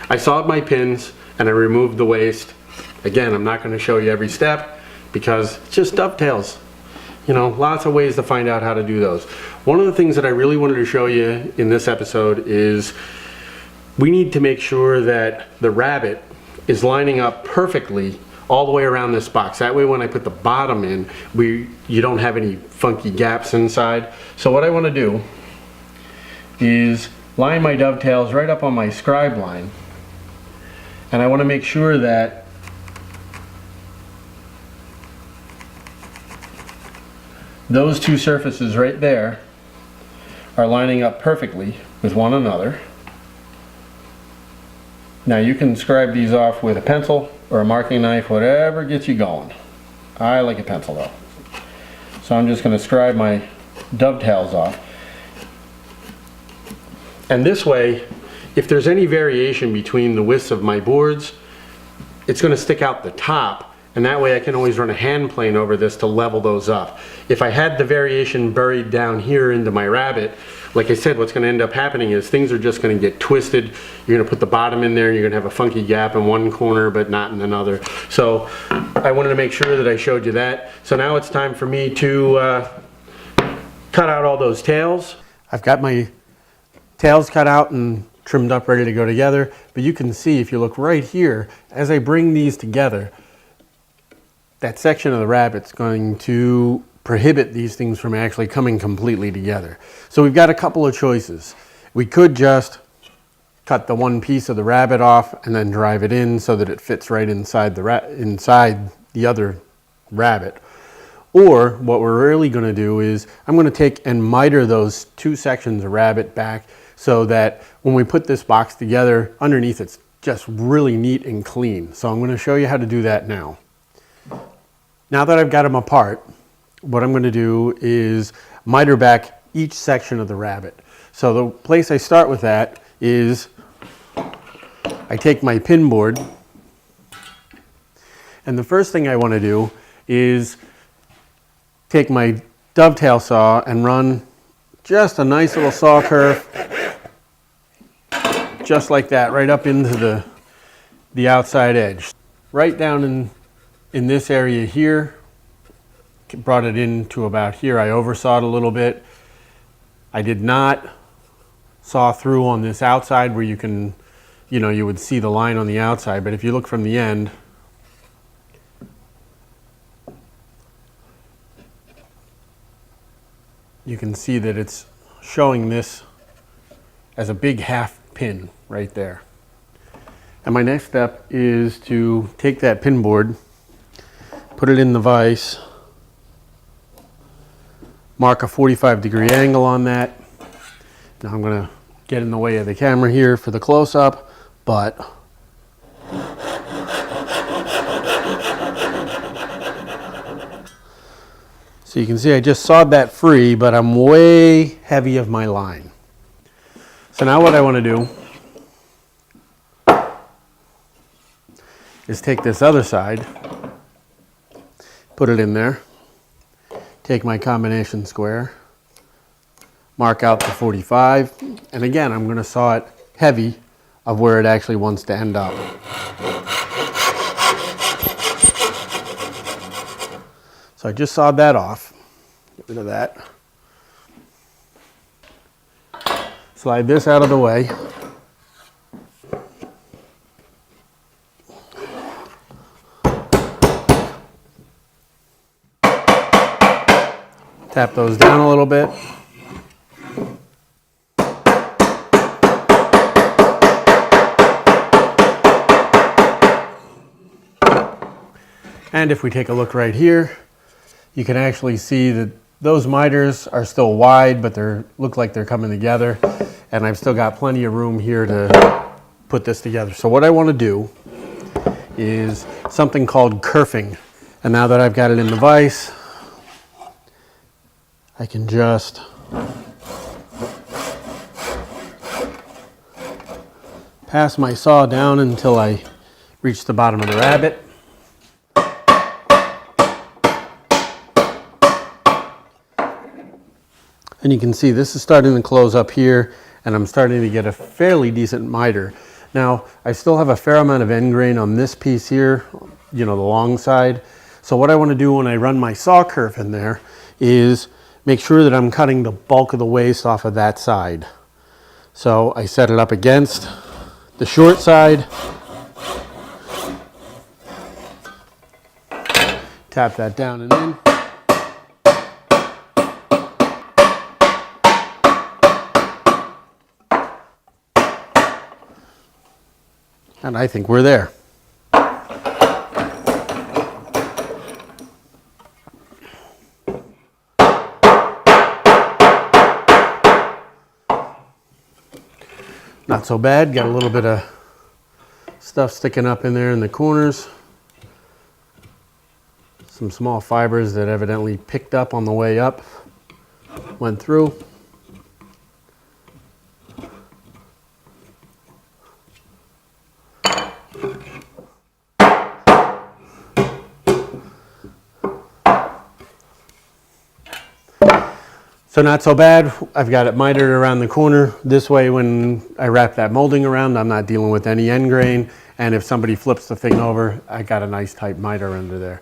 I sawed my pins and I removed the waste. Again, I'm not going to show you every step because it's just dovetails. You know, lots of ways to find out how to do those. One of the things that I really wanted to show you in this episode is we need to make sure that the rabbet is lining up perfectly all the way around this box. That way when I put the bottom in, you don't have any funky gaps inside. So what I want to do is line my dovetails right up on my scribe line, and I want to make sure that those two surfaces right there are lining up perfectly with one another. Now you can scribe these off with a pencil or a marking knife, whatever gets you going. I like a pencil though. So I'm just going to scribe my dovetails off. And this way, if there's any variation between the widths of my boards, it's going to stick out the top, and that way I can always run a hand plane over this to level those up. If I had the variation buried down here into my rabbet, like I said, what's going to end up happening is things are just going to get twisted. You're going to put the bottom in there and you're going to have a funky gap in one corner but not in another. So I wanted to make sure that I showed you that. So now it's time for me to cut out all those tails. I've got my tails cut out and trimmed up, ready to go together. But you can see, if you look right here, as I bring these together, that section of the rabbet's going to prohibit these things from actually coming completely together. So we've got a couple of choices. We could just cut the one piece of the rabbet off and then drive it in so that it fits right inside the other rabbet. Or what we're really going to do is I'm going to take and miter those two sections of rabbet back so that when we put this box together, underneath it's just really neat and clean. So I'm going to show you how to do that now. Now that I've got them apart, what I'm going to do is miter back each section of the rabbet. So the place I start with that is I take my pin board, and the first thing I want to do is take my dovetail saw and run just a nice little saw curve, just like that, right up into the outside edge. Right down in this area here, brought it in to about here. I oversawed a little bit. I did not saw through on this outside where you would see the line on the outside, but if you look from the end, you can see that it's showing this as a big half pin right there. And my next step is to take that pin board, put it in the vise, mark a 45-degree angle on that. Now I'm going to get in the way of the camera here for the close-up, but so you can see I just sawed that free, but I'm way heavy of my line. So now what I want to do is take this other side, put it in there, take my combination square, mark out the 45, and again I'm going to saw it heavy of where it actually wants to end up. So I just sawed that off. Get rid of that. Slide this out of the way. Tap those down a little bit. And if we take a look right here, you can actually see that those miters are still wide, but they look like they're coming together. And I've still got plenty of room here to put this together. So what I want to do is something called kerfing. And now that I've got it in the vise, I can just pass my saw down until I reach the bottom of the rabbet. And you can see this is starting to close up here, and I'm starting to get a fairly decent miter. Now, I still have a fair amount of end grain on this piece here, you know, the long side. So what I want to do when I run my saw kerf in there is make sure that I'm cutting the bulk of the waste off of that side. So I set it up against the short side, tap that down and in. And I think we're there. Not so bad, got a little bit of stuff sticking up in there in the corners. Some small fibers that evidently picked up on the way up, went through. So not so bad. I've got it mitered around the corner. This way when I wrap that molding around, I'm not dealing with any end grain. And if somebody flips the thing over, I got a nice tight miter under there.